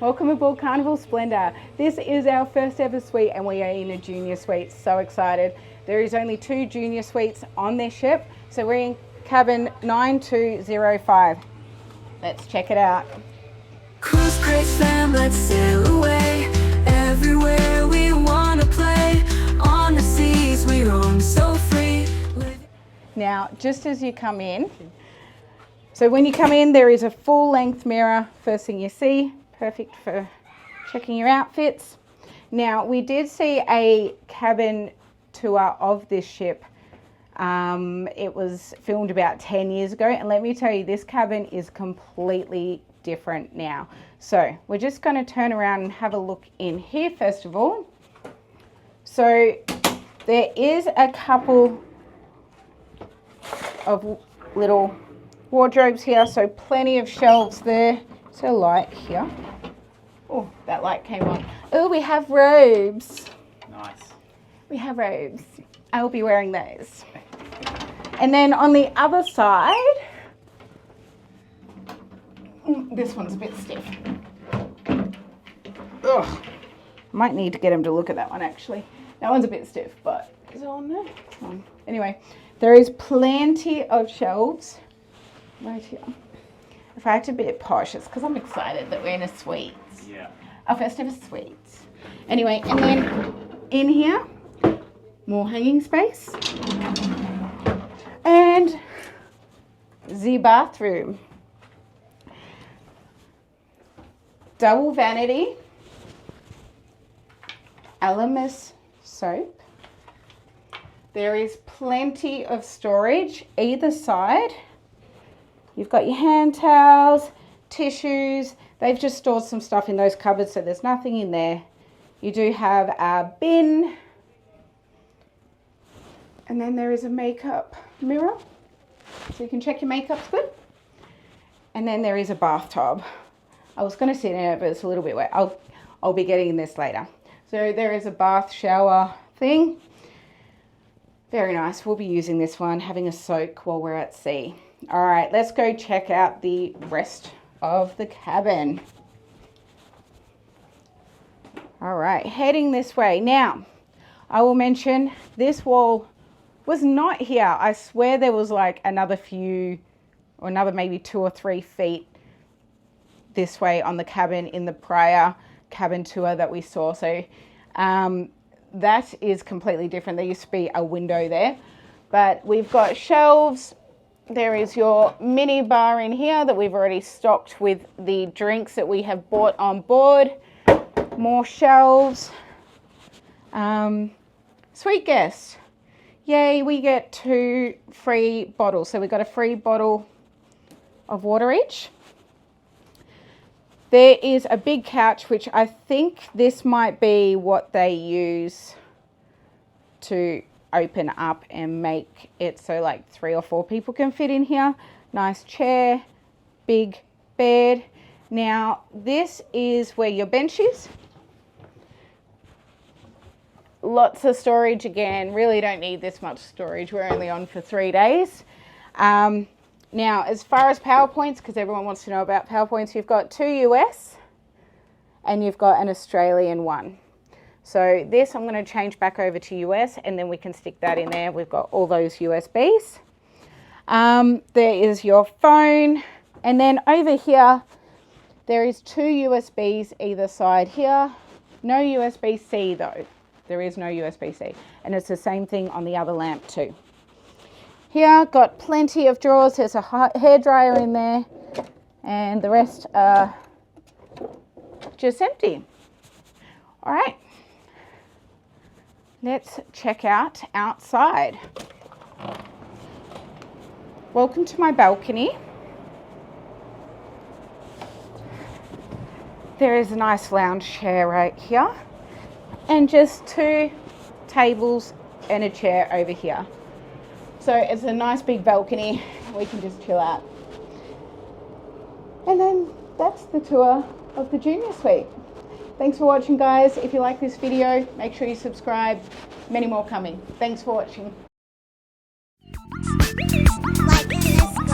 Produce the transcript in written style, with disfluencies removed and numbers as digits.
Welcome aboard Carnival Splendor. This is our first ever suite and we are in a junior suite. So excited. There is only 2 junior suites on this ship. So we're in cabin 9205. Let's check it out. Cruise, Crazed fam, let's sail away. Everywhere we wanna play. On the seas we roam so free. Now, just as you come in, so when you come in, there is a full length mirror, first thing you see. Perfect for checking your outfits. Now, we did see a cabin tour of this ship. It was filmed about 10 years ago, and let me tell you, this cabin is completely different now. So we're just going to turn around and have a look in here first of all. So there is a couple of little wardrobes here, so plenty of shelves there. So light here. Oh, that light came on. Oh, we have robes. Nice. We have robes. I will be wearing those. And then on the other side, this one's a bit stiff. Ugh. Might need to get him to look at that one actually. That one's a bit stiff, but is it on there? Anyway, there is plenty of shelves right here. If I act a bit posh, it's because I'm excited that we're in a suite. Yeah. Our first ever suite. Anyway, and then in here, more hanging space. And the bathroom. Double vanity. Elemis soap. There is plenty of storage either side. You've got your hand towels, tissues. They've just stored some stuff in those cupboards, so there's nothing in there. You do have a bin. And then there is a makeup mirror, so you can check your makeup's good. And then there is a bathtub. I was going to sit in it, but it's a little bit wet. I'll be getting in this later. So there is a bath shower thing. Very nice. We'll be using this one, having a soak while we're at sea. All right, let's go check out the rest of the cabin. All right, heading this way. Now, I will mention this wall was not here. I swear there was like another few, or another maybe 2 or 3 feet this way on the cabin in the prior cabin tour that we saw. So that is completely different. There used to be a window there, but we've got shelves. There is your mini bar in here that we've already stocked with the drinks that we have bought on board. More shelves. Sweet guest. Yay, we get 2 free bottles. So we got a free bottle of water each. There is a big couch, which I think this might be what they use to open up and make it so like 3 or 4 people can fit in here. Nice chair, big bed. Now this is where your bench is. Lots of storage again. Really don't need this much storage. We're only on for 3 days. Now as far as PowerPoints, because everyone wants to know about PowerPoints, you've got 2 US and you've got an Australian one. So this I'm going to change back over to US and then we can stick that in there. We've got all those USBs. There is your phone, and then over here there is 2 USBs either side here. No USB-C though. There is no USB-C, and it's the same thing on the other lamp too. Here got plenty of drawers. There's a hairdryer in there and the rest are just empty. All right. Let's check out outside. Welcome to my balcony. There is a nice lounge chair right here and just 2 tables and a chair over here. So it's a nice big balcony. We can just chill out. And then that's the tour of the junior suite. Thanks for watching, guys. If you like this video, make sure you subscribe. Many more coming. Thanks for watching. Like and subscribe.